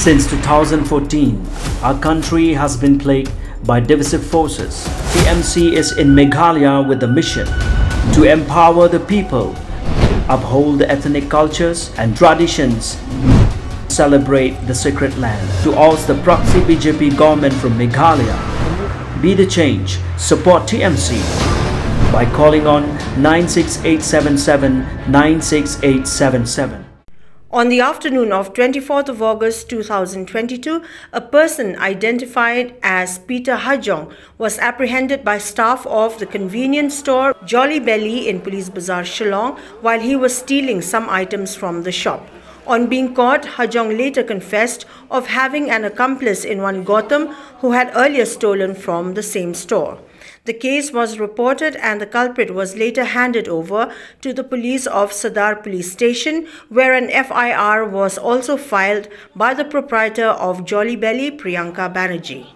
Since 2014, our country has been plagued by divisive forces. TMC is in Meghalaya with the mission to empower the people, uphold the ethnic cultures and traditions, celebrate the sacred land. To oust the proxy BJP government from Meghalaya, be the change, support TMC by calling on 96877 96877. On the afternoon of 24th of August 2022, a person identified as Peter Hajong was apprehended by staff of the convenience store Jolly Belly in Police Bazaar, Shillong, while he was stealing some items from the shop. On being caught, Hajong later confessed of having an accomplice in one Gautam who had earlier stolen from the same store. The case was reported and the culprit was later handed over to the police of Sadar Police Station, where an FIR was also filed by the proprietor of Jolly Belly, Priyanka Banerjee.